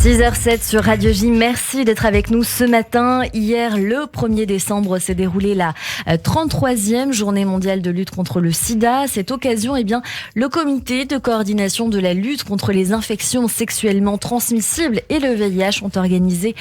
6h07 sur Radio J. Merci d'être avec nous ce matin. Hier, le 1er décembre, s'est déroulée la 33e journée mondiale de lutte contre le sida. À cette occasion, le comité de coordination de la lutte contre les infections sexuellement transmissibles et le VIH ont organisé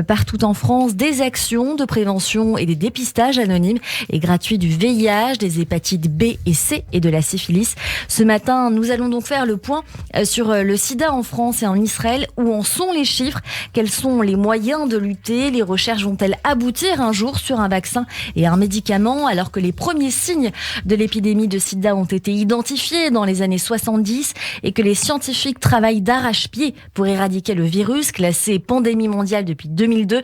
partout en France des actions de prévention et des dépistages anonymes et gratuits du VIH, des hépatites B et C et de la syphilis. Ce matin, nous allons donc faire le point sur le sida en France et en Israël. Où en sont les chiffres? Quels sont les moyens de lutter? Les recherches vont-elles aboutir un jour sur un vaccin et un médicament, alors que les premiers signes de l'épidémie de sida ont été identifiés dans les années 70 et que les scientifiques travaillent d'arrache-pied pour éradiquer le virus, classé pandémie mondiale depuis 2002.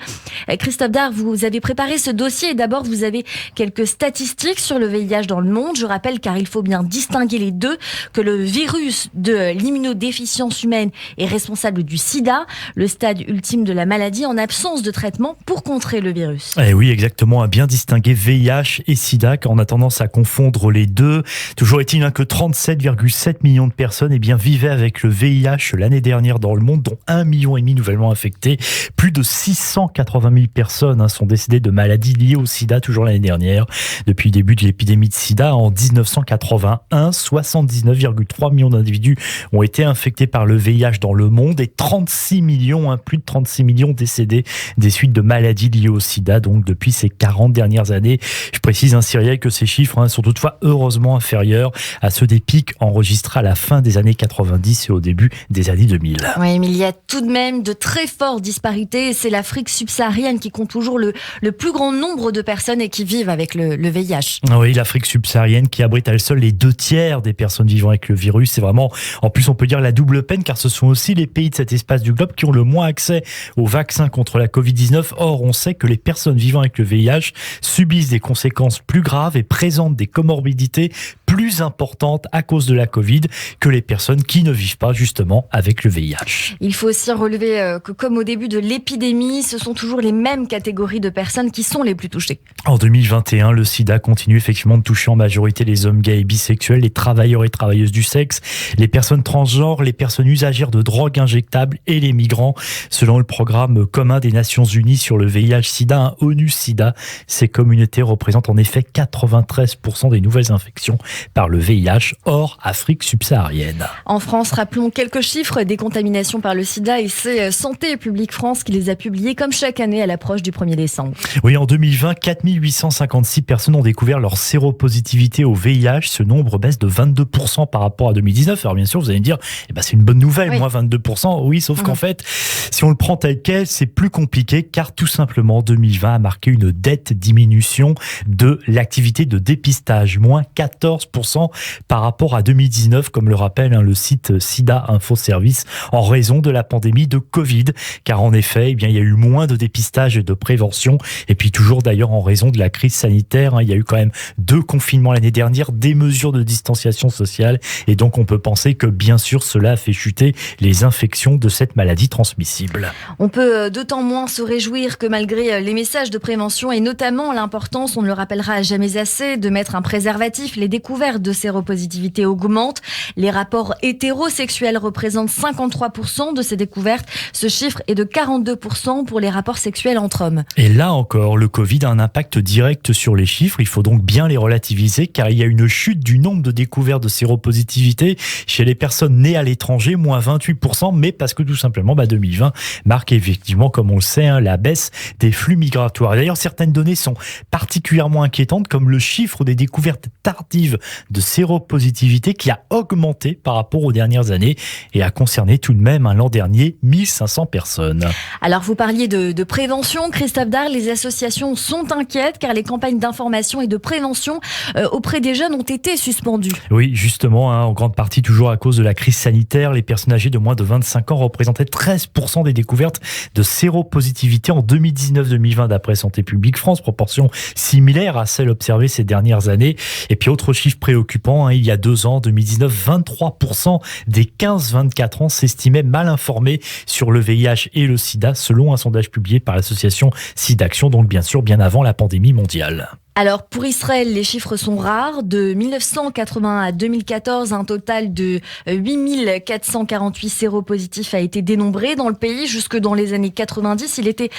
Christophe Dard, vous avez préparé ce dossier et d'abord vous avez quelques statistiques sur le VIH dans le monde. Je rappelle, car il faut bien distinguer les deux, que le virus de l'immunodéficience humaine est responsable du sida, le stade ultime de la maladie en absence de traitement pour contrer le virus. Eh oui, exactement, à bien distinguer VIH et sida, car on a tendance à confondre les deux. Toujours est-il que 37,7 millions de personnes vivaient avec le VIH l'année dernière dans le monde, dont 1,5 million nouvellement infectés. Plus de 680 000 personnes sont décédées de maladies liées au sida toujours l'année dernière. Depuis le début de l'épidémie de sida en 1981, 79,3 millions d'individus ont été infectés par le VIH dans le monde et 36 millions, plus de 36 millions décédés des suites de maladies liées au sida, donc depuis ces 40 dernières années. Je précise, Cyrielle, que ces chiffres sont toutefois heureusement inférieurs à ceux des pics enregistrés à la fin des années 90 et au début des années 2000. Oui, mais il y a tout de même de très fortes disparités. C'est l'Afrique subsaharienne qui compte toujours le plus grand nombre de personnes et qui vivent avec le VIH. Oui, l'Afrique subsaharienne qui abrite à elle seule les 2/3 des personnes vivant avec le virus. C'est vraiment, en plus on peut dire, la double peine, car ce sont aussi les pays de cet espace du globe qui ont le moins accès aux vaccins contre la Covid-19. Or, on sait que les personnes vivant avec le VIH subissent des conséquences plus graves et présentent des comorbidités plus importantes à cause de la Covid que les personnes qui ne vivent pas justement avec le VIH. Il faut aussi relever que comme au début de l'épidémie, ce sont toujours les mêmes catégories de personnes qui sont les plus touchées. En 2021, le sida continue effectivement de toucher en majorité les hommes gays et bisexuels, les travailleurs et travailleuses du sexe, les personnes transgenres, les personnes usagères de drogues injectables et les migrants. Selon le programme commun des Nations Unies sur le VIH-Sida, ONU-Sida, ces communautés représentent en effet 93% des nouvelles infections par le VIH, hors Afrique subsaharienne. En France, rappelons quelques chiffres des contaminations par le sida et c'est Santé publique France qui les a publiés comme chaque année à l'approche du 1er décembre. Oui, en 2020, 4856 personnes ont découvert leur séropositivité au VIH. Ce nombre baisse de 22% par rapport à 2019. Alors bien sûr, vous allez me dire, c'est une bonne nouvelle, oui. Moins 22%. Oui, sauf qu'en fait, si on le prend tel quel, c'est plus compliqué, car tout simplement 2020 a marqué une nette diminution de l'activité de dépistage, moins 14% par rapport à 2019, comme le rappelle le site Sida Info Service, en raison de la pandémie de Covid, car en effet, il y a eu moins de dépistage et de prévention, et puis toujours d'ailleurs en raison de la crise sanitaire, il y a eu quand même 2 confinements l'année dernière, des mesures de distanciation sociale, et donc on peut penser que bien sûr cela a fait chuter les infections de cette maladie transmissible. On peut d'autant moins se réjouir que malgré les messages de prévention et notamment l'importance, on ne le rappellera jamais assez, de mettre un préservatif, les découvertes de séropositivité augmentent. Les rapports hétérosexuels représentent 53% de ces découvertes. Ce chiffre est de 42% pour les rapports sexuels entre hommes. Et là encore, le Covid a un impact direct sur les chiffres. Il faut donc bien les relativiser, car il y a une chute du nombre de découvertes de séropositivité chez les personnes nées à l'étranger, moins 28%, mais parce que tout simplement 2020 marque effectivement, comme on le sait, la baisse des flux migratoires. D'ailleurs, certaines données sont particulièrement inquiétantes, comme le chiffre des découvertes tardives de séropositivité qui a augmenté par rapport aux dernières années et a concerné tout de même l'an dernier 1500 personnes. Alors vous parliez de prévention, Christophe Dard, les associations sont inquiètes car les campagnes d'information et de prévention auprès des jeunes ont été suspendues. Oui, justement, en grande partie toujours à cause de la crise sanitaire, les personnes âgées de moins de 25 ans représentaient 13% des découvertes de séropositivité en 2019-2020 d'après Santé publique France, proportion similaire à celle observée ces dernières années. Et puis autre chiffre préoccupant, il y a 2 ans, 2019, 23% des 15-24 ans s'estimaient mal informés sur le VIH et le sida, selon un sondage publié par l'association SIDAction, donc bien sûr bien avant la pandémie mondiale. Alors pour Israël, les chiffres sont rares. De 1980 à 2014, un total de 8448 séropositifs a été dénombré dans le pays. Jusque dans les années 90, il était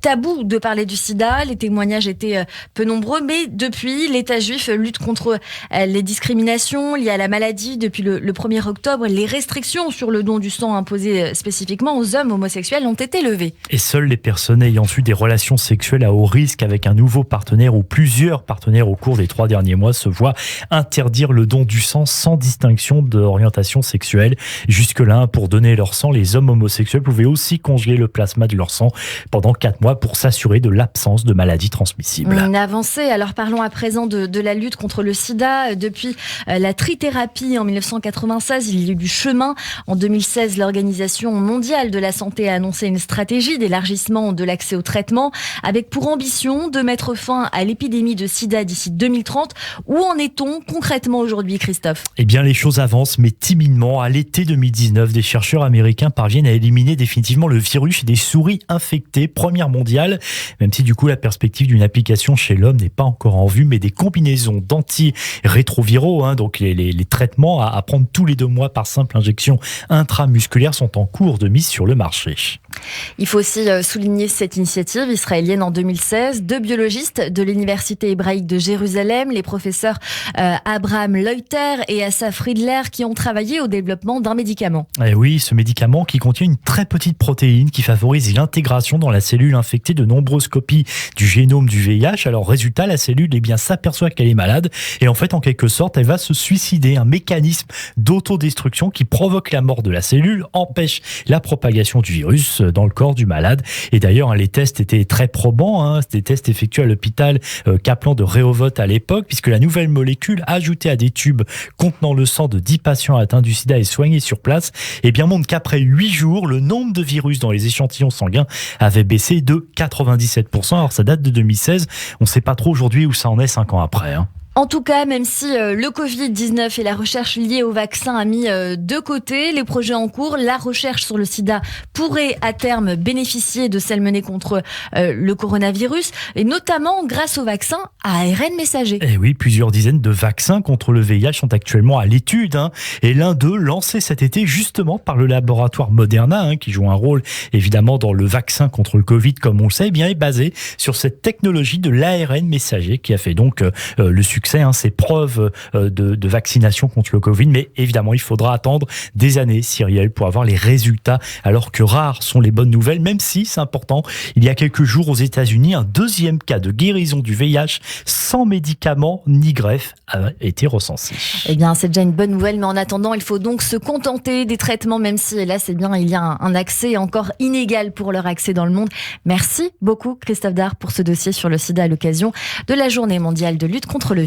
tabou de parler du sida. Les témoignages étaient peu nombreux, mais depuis, l'État juif lutte contre les discriminations liées à la maladie. Depuis le 1er octobre, les restrictions sur le don du sang imposées spécifiquement aux hommes homosexuels ont été levées. Et seules les personnes ayant eu des relations sexuelles à haut risque avec un nouveau partenaire ou plusieurs partenaires au cours des 3 derniers mois se voient interdire le don du sang sans distinction d'orientation sexuelle. Jusque-là, pour donner leur sang, les hommes homosexuels pouvaient aussi congeler le plasma de leur sang pendant 4 mois pour s'assurer de l'absence de maladies transmissibles. Une avancée. Alors parlons à présent de la lutte contre le sida. Depuis la trithérapie en 1996, il y a eu du chemin. En 2016, l'Organisation mondiale de la santé a annoncé une stratégie d'élargissement de l'accès au traitement avec pour ambition de mettre fin à l'épidémie de sida d'ici 2030. Où en est-on concrètement aujourd'hui, Christophe ? Eh bien, les choses avancent, mais timidement. À l'été 2019, des chercheurs américains parviennent à éliminer définitivement le virus chez des souris infectées, première mondiale. Même si du coup, la perspective d'une application chez l'homme n'est pas encore en vue, mais des combinaisons d'antirétroviraux, donc les traitements à prendre tous les 2 mois par simple injection intramusculaire sont en cours de mise sur le marché. Il faut aussi souligner cette initiative israélienne en 2016. 2 biologistes de l'Université hébraïque de Jérusalem, les professeurs Abraham Leuter et Assa Friedler, qui ont travaillé au développement d'un médicament. Et oui, ce médicament qui contient une très petite protéine qui favorise l'intégration dans la cellule infectée de nombreuses copies du génome du VIH. Alors résultat, la cellule s'aperçoit qu'elle est malade et en fait, en quelque sorte, elle va se suicider. Un mécanisme d'autodestruction qui provoque la mort de la cellule, empêche la propagation du virus dans le corps du malade. Et d'ailleurs, les tests étaient très probants. C'était des tests effectués à l'hôpital Kaplan de Rehovot à l'époque, puisque la nouvelle molécule ajoutée à des tubes contenant le sang de 10 patients atteints du sida et soignés sur place, montre qu'après 8 jours, le nombre de virus dans les échantillons sanguins avait baissé de 97%. Alors ça date de 2016. On ne sait pas trop aujourd'hui où ça en est 5 ans après. En tout cas, même si le Covid-19 et la recherche liée au vaccin a mis de côté les projets en cours, la recherche sur le sida pourrait à terme bénéficier de celle menée contre le coronavirus, et notamment grâce au vaccin à ARN messager. Et oui, plusieurs dizaines de vaccins contre le VIH sont actuellement à l'étude. Et l'un d'eux, lancé cet été justement par le laboratoire Moderna, qui joue un rôle évidemment dans le vaccin contre le Covid, comme on le sait, est basé sur cette technologie de l'ARN messager qui a fait donc le succès. Ces preuves de vaccination contre le Covid, mais évidemment il faudra attendre des années, Cyrielle, pour avoir les résultats, alors que rares sont les bonnes nouvelles, même si c'est important. Il y a quelques jours aux États-Unis, un 2e cas de guérison du VIH sans médicaments ni greffe a été recensé. Eh bien, c'est déjà une bonne nouvelle, mais en attendant, il faut donc se contenter des traitements, même si, hélas, il y a un accès encore inégal pour leur accès dans le monde. Merci beaucoup, Christophe Dard, pour ce dossier sur le sida à l'occasion de la Journée mondiale de lutte contre le